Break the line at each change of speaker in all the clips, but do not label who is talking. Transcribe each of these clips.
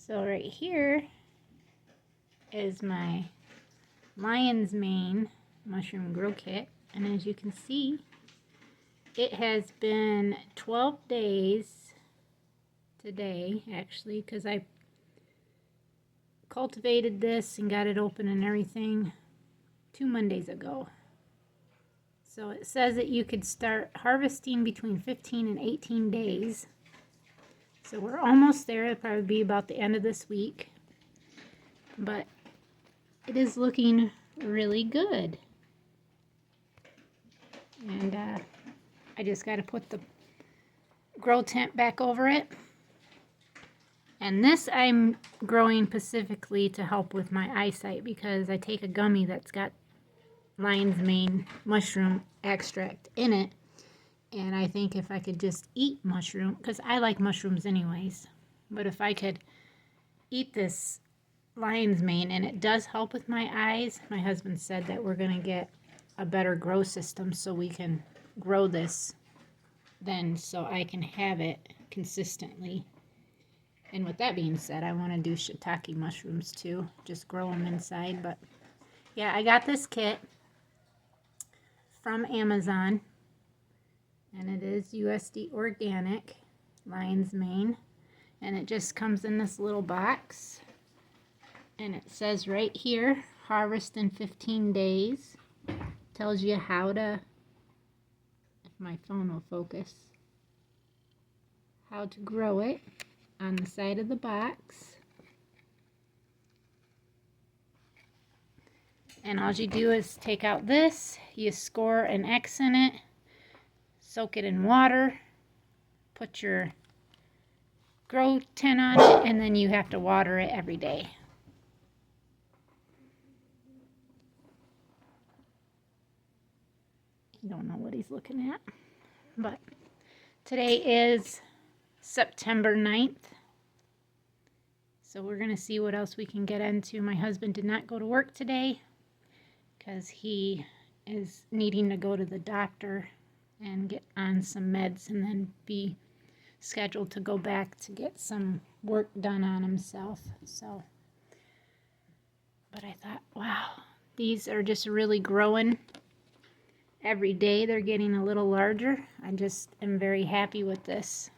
So right here is my Lion's Mane mushroom grow kit, and as you can see, it has been 12 days today, actually, because I cultivated this and got it open and everything 2 Mondays ago. So it says that you could start harvesting between 15 and 18 days. So we're almost there. It'll probably be about the end of this week. But it is looking really good. And I just got to put the grow tent back over it. And this I'm growing specifically to help with my eyesight, because I take a gummy that's got Lion's Mane mushroom extract in it. And I think if I could just eat mushroom, because I like mushrooms anyways, but if I could eat this Lion's Mane, and it does help with my eyes, my husband said that we're going to get a better grow system so we can grow this then, so I can have it consistently. And with that being said, I want to do shiitake mushrooms too, just grow them inside. But yeah, I got this kit from Amazon, and it is USD organic Lion's Mane, and it just comes in this little box, and it says right here, harvest in 15 days. Tells you how to, if my phone will focus, how to grow it on the side of the box. And all you do is take out this, you score an X in it, soak it in water, put your grow tent on it, and then you have to water it every day. You don't know what he's looking at, but today is September 9th. So we're going to see what else we can get into. My husband did not go to work today because he is needing to go to the doctor and get on some meds and then be scheduled to go back to get some work done on himself. So, but I thought, wow, these are just really growing. Every day they're getting a little larger. I just am very happy with this.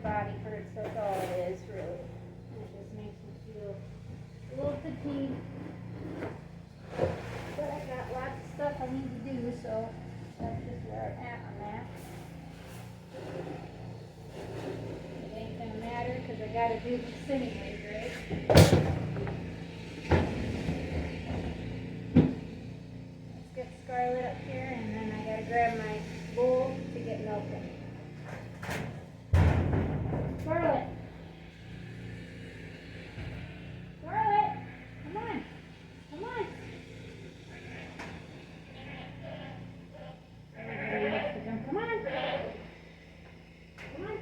Body hurts, that's all it is, really. It just makes me feel a little fatigued. But I got lots of stuff I need to do, so that's just where I'm at on that. It ain't gonna matter because I gotta do this anyways, right? Let's get Scarlet up here, and then I gotta grab my bowl to get milking. Scarlet! Scarlet! Come on! Come on! Everybody wants to come. Come on! Come on!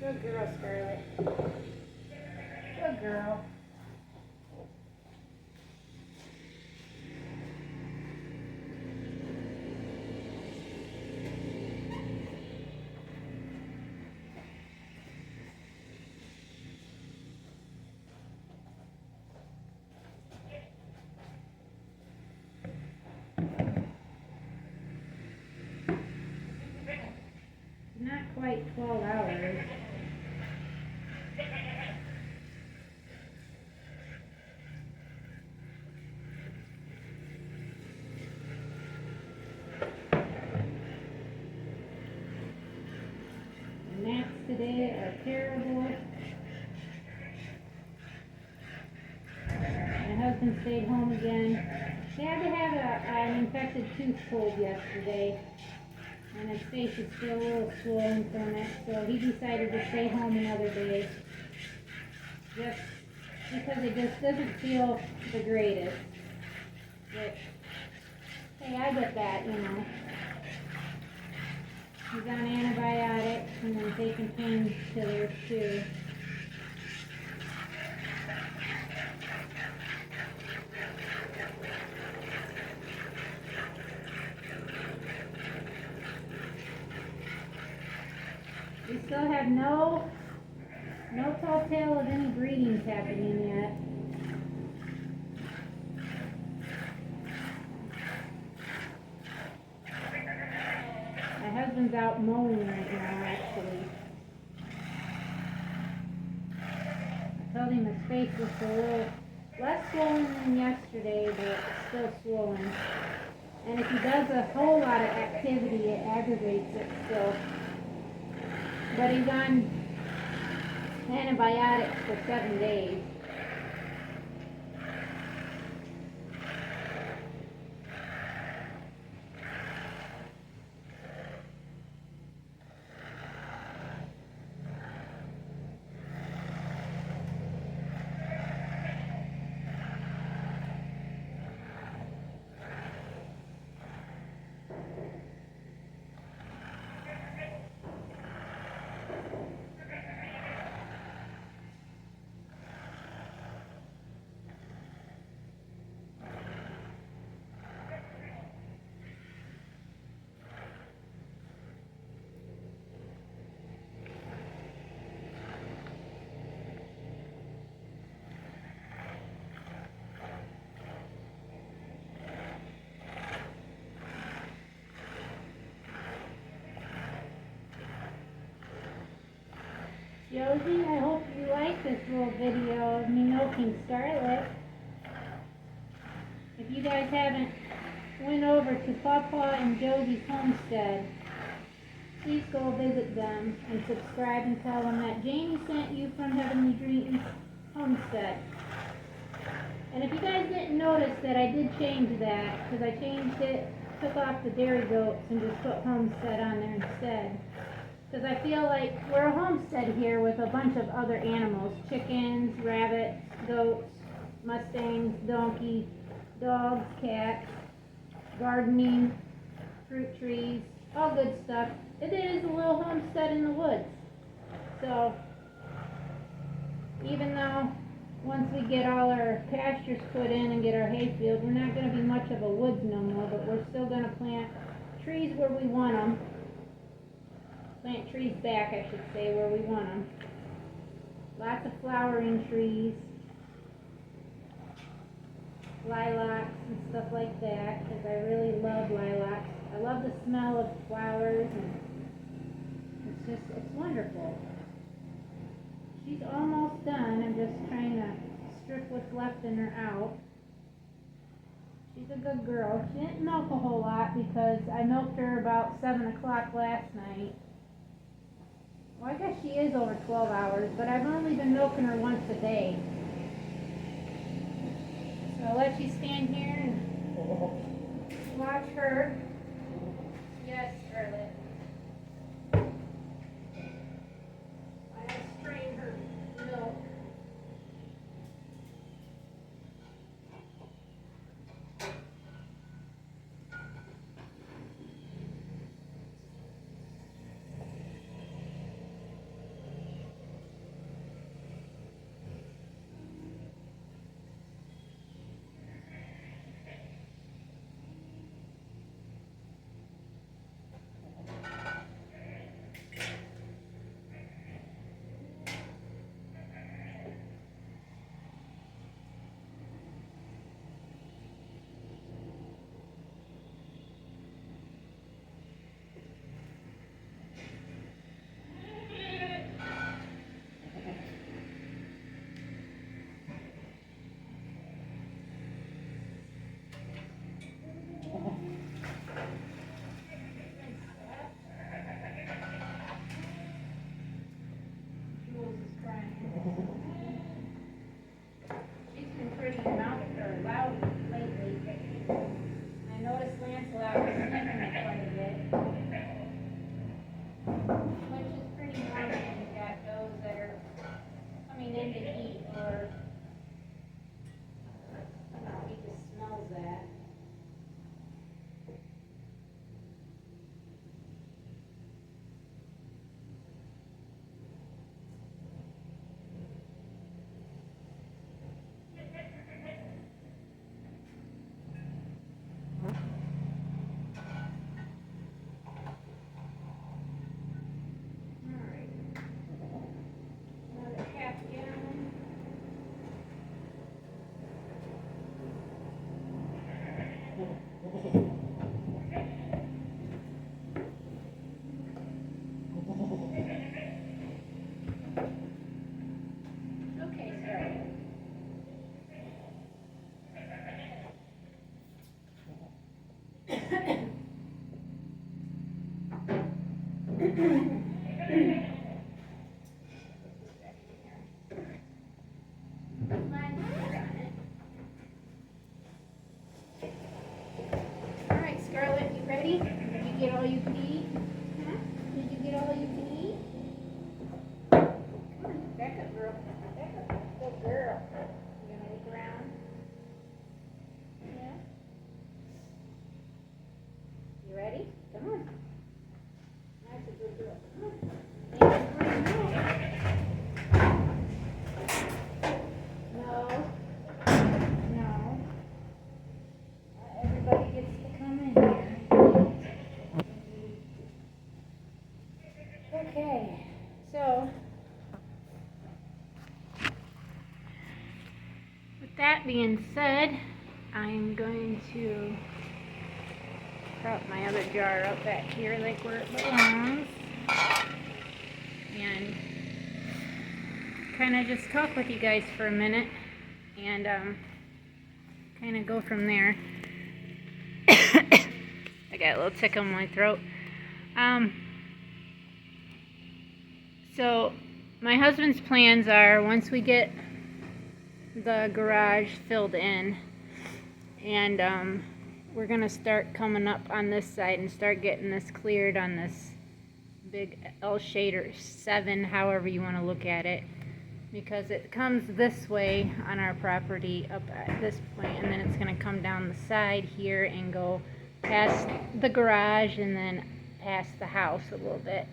Good girl, Scarlet. Good girl. Not quite 12 hours. The naps today are terrible. My husband stayed home again. He had to have an infected tooth pulled yesterday, and his face is still a little swollen from it, so he decided to stay home another day, just because it just doesn't feel the greatest. Which, hey, I get that, you know. He's on antibiotics and then taking painkillers too. We still have no telltale of any breedings happening yet. My husband's out mowing right now, actually. I told him his face was a little less swollen than yesterday, but it's still swollen. And if he does a whole lot of activity, it aggravates it still. But he's on antibiotics for 7 days. Josie, I hope you like this little video of me milking Starlet. If you guys haven't went over to Pawpaw and Josie's Homestead, please go visit them and subscribe and tell them that Jamie sent you from Heavenly Dreams Homestead. And if you guys didn't notice that I did change that, because I changed it, took off the dairy goats and just put Homestead on there instead. Because I feel like we're a homestead here with a bunch of other animals. Chickens, rabbits, goats, mustangs, donkeys, dogs, cats, gardening, fruit trees, all good stuff. It is a little homestead in the woods. So, even though once we get all our pastures put in and get our hay field, we're not going to be much of a woods no more, but we're still going to plant trees where we want them. Plant trees back, I should say, where we want them. Lots of flowering trees, lilacs and stuff like that, because I really love lilacs. I love the smell of flowers, and it's wonderful. She's almost done. I'm just trying to strip what's left in her out. She's a good girl. She didn't milk a whole lot because I milked her about 7 o'clock last night. Well, I guess she is over 12 hours, but I've only been milking her once a day. So I'll let you stand here and watch her. Yes, Scarlett. I have strained her milk. Okay, Scarlett. All right, Scarlett, you ready? Did you get all you can eat? Huh? Did you get all you can eat? Come on, back up, girl. Back up. Good girl. You gonna look around? Yeah. You ready? Come on. That's a good girl. Come on. No. No. Not everybody gets to come in here. Okay, so with that being said, I'm going to prop my other jar up back here like where it belongs and kind of just talk with you guys for a minute and kind of go from there. I got a little tickle in my throat. So my husband's plans are, once we get the garage filled in, and we're gonna start coming up on this side and start getting this cleared on this big L shader 7, however you want to look at it, because it comes this way on our property up at this point, and then it's gonna come down the side here and go past the garage and then past the house a little bit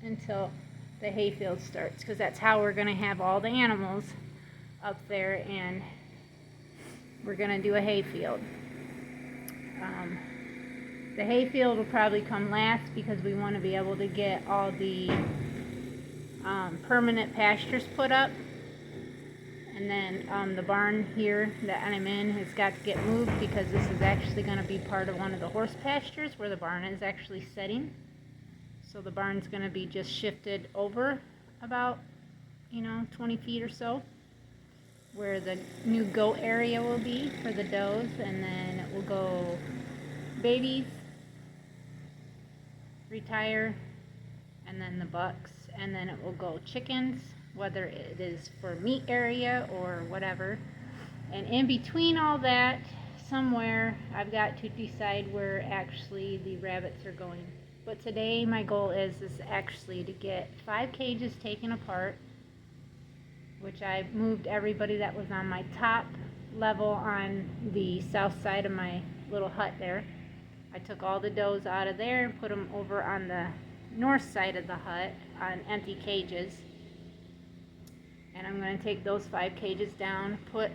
until the hayfield starts, because that's how we're gonna have all the animals up there, and we're gonna do a hayfield. The hayfield will probably come last because we want to be able to get all the permanent pastures put up, and then the barn here that I'm in has got to get moved because this is actually going to be part of one of the horse pastures where the barn is actually setting. So the barn's going to be just shifted over about 20 feet or so, where the new goat area will be for the does, and then it will go babies, retire, and then the bucks, and then it will go chickens, whether it is for meat area or whatever. And in between all that, somewhere I've got to decide where actually the rabbits are going. But today my goal is actually to get 5 cages taken apart, which I've moved everybody that was on my top level on the south side of my little hut there. I took all the does out of there and put them over on the north side of the hut on empty cages. And I'm going to take those 5 cages down, put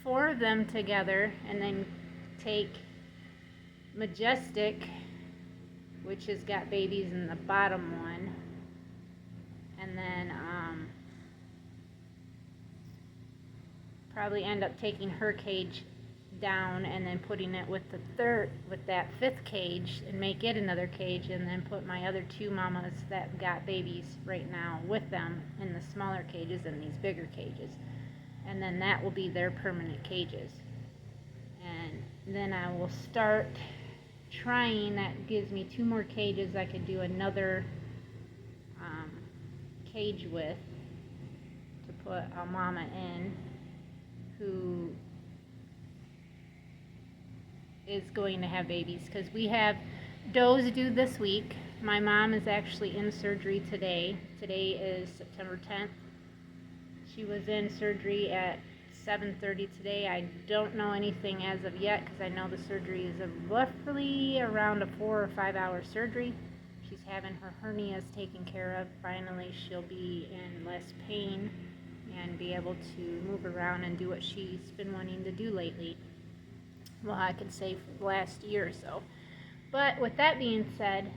4 of them together, and then take Majestic, which has got babies in the bottom one, and then probably end up taking her cage down and then putting it with that 5th cage and make it another cage, and then put my other 2 mamas that got babies right now with them in the smaller cages and these bigger cages, and then that will be their permanent cages. And then I will start trying, that gives me 2 more cages I could do another cage with, to put a mama in who is going to have babies, because we have does due this week. My mom is actually in surgery today. Today is September 10th. She was in surgery at 7:30 today. I don't know anything as of yet, because I know the surgery is roughly around a 4 or 5 hour surgery. She's having her hernias taken care of. Finally, she'll be in less pain and be able to move around and do what she's been wanting to do lately. Well, I could say for the last year or so. But with that being said,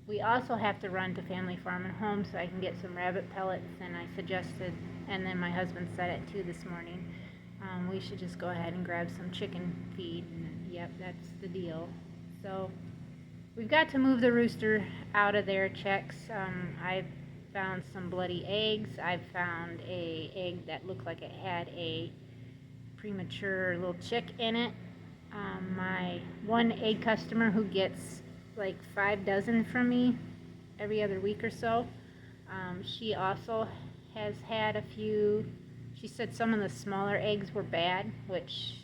we also have to run to Family Farm and Home so I can get some rabbit pellets, and I suggested, and then my husband said it too this morning, We should just go ahead and grab some chicken feed. And, yep, that's the deal. So we've got to move the rooster out of their checks. I've found some bloody eggs. I've found a egg that looked like it had a premature little chick in it. My one egg customer who gets like 5 dozen from me every other week or so, she also has had a few. She said some of the smaller eggs were bad, which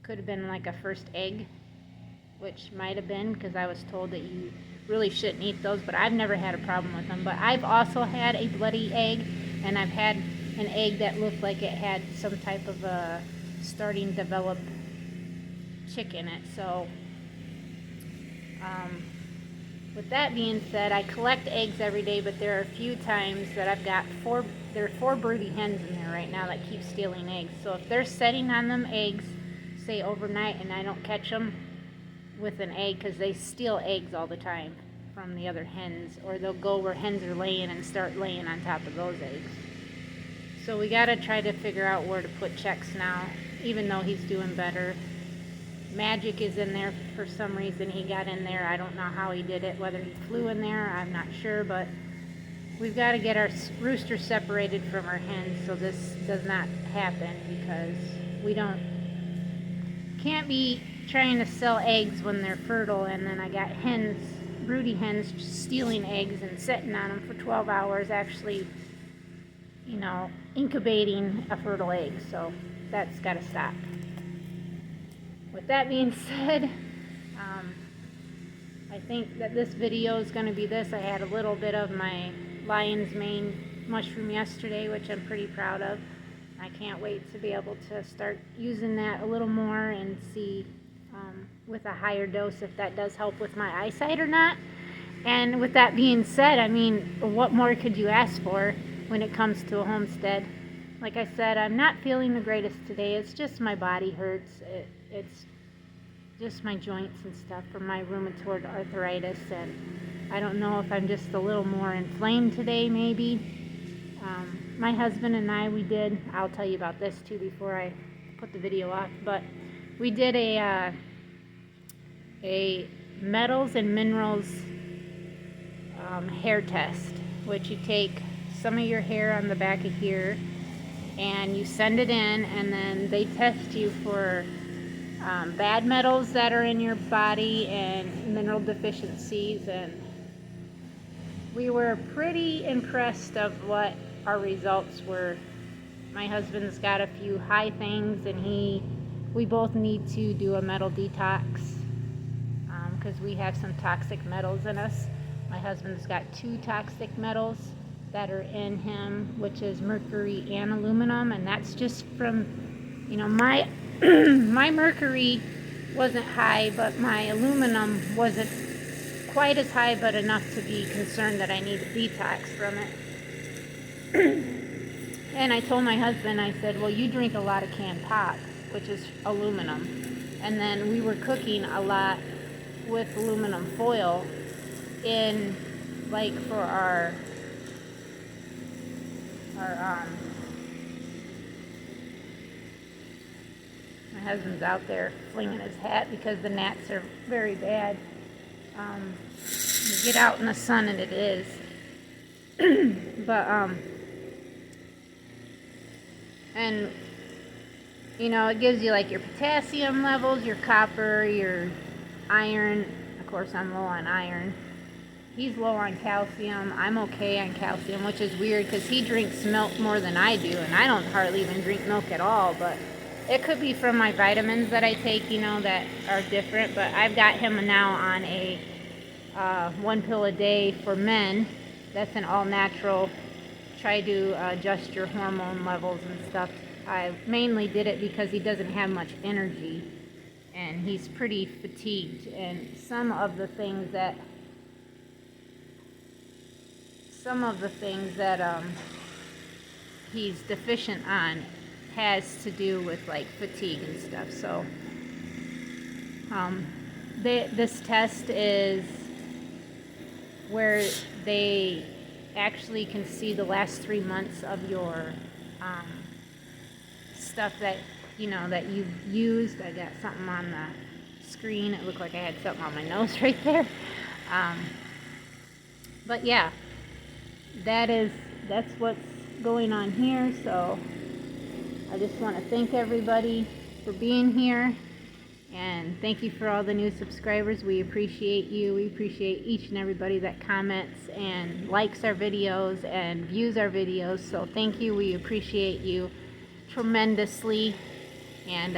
could have been like a first egg, which might have been, because I was told that you really shouldn't eat those, but I've never had a problem with them. But I've also had a bloody egg, and I've had an egg that looked like it had some type of a starting to develop chick in it. So with that being said, I collect eggs every day, but there are a few times that I've got there are 4 broody hens in there right now that keep stealing eggs. So if they're setting on them eggs, say overnight, and I don't catch them with an egg, because they steal eggs all the time from the other hens, or they'll go where hens are laying and start laying on top of those eggs. So we got to try to figure out where to put checks now, even though he's doing better. Magic is in there for some reason. He got in there. I don't know how he did it, whether he flew in there, I'm not sure, but we've got to get our rooster separated from our hens so this does not happen, because we can't be trying to sell eggs when they're fertile, and then I got hens, broody hens, stealing eggs and sitting on them for 12 hours, actually, incubating a fertile egg. So that's got to stop. With that being said, I think that this video is going to be this. I had a little bit of my Loin Main mushroom yesterday, which I'm pretty proud of. I can't wait to be able to start using that a little more and see with a higher dose if that does help with my eyesight or not. And with that being said, I mean, what more could you ask for when it comes to a homestead? Like I said, I'm not feeling the greatest today. It's just my body hurts. It's just my joints and stuff from my rheumatoid arthritis, and I don't know if I'm just a little more inflamed today, maybe. My husband and I, I'll tell you about this too before I put the video off, but we did a metals and minerals hair test, which you take some of your hair on the back of here and you send it in, and then they test you for bad metals that are in your body and mineral deficiencies, and we were pretty impressed of what our results were. My husband's got a few high things, and we both need to do a metal detox because we have some toxic metals in us. My husband's got 2 toxic metals that are in him, which is mercury and aluminum, and that's just from, my my mercury wasn't high, but my aluminum wasn't quite as high, but enough to be concerned that I need a detox from it. And I told my husband, I said, well, you drink a lot of canned pop, which is aluminum. And then we were cooking a lot with aluminum foil for our my husband's out there flinging his hat because the gnats are very bad. You get out in the sun and it is. But and it gives you like your potassium levels, your copper, your iron. Of course, I'm low on iron. He's low on calcium. I'm okay on calcium, which is weird because he drinks milk more than I do, and I don't hardly even drink milk at all. But it could be from my vitamins that I take, that are different. But I've got him now on a 1 pill a day for men. That's an all-natural. Try to adjust your hormone levels and stuff. I mainly did it because he doesn't have much energy, and he's pretty fatigued. And some of the things that he's deficient on has to do with like fatigue and stuff. So this test is where they actually can see the last 3 months of your stuff that, you know, that you've used. I got something on the screen. It looked like I had something on my nose right there. But yeah, that's what's going on here. So I just want to thank everybody for being here, and thank you for all the new subscribers. We appreciate you. We appreciate each and everybody that comments and likes our videos and views our videos. So thank you. We appreciate you tremendously, and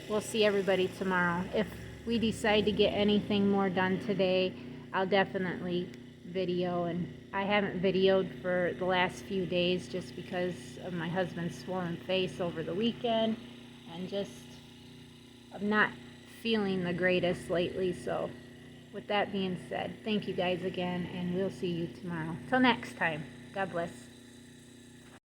we'll see everybody tomorrow. If we decide to get anything more done today, I'll definitely video. And I haven't videoed for the last few days just because of my husband's swollen face over the weekend, and just I'm not feeling the greatest lately. So with that being said, thank you guys again, and we'll see you tomorrow. Till next time, God bless.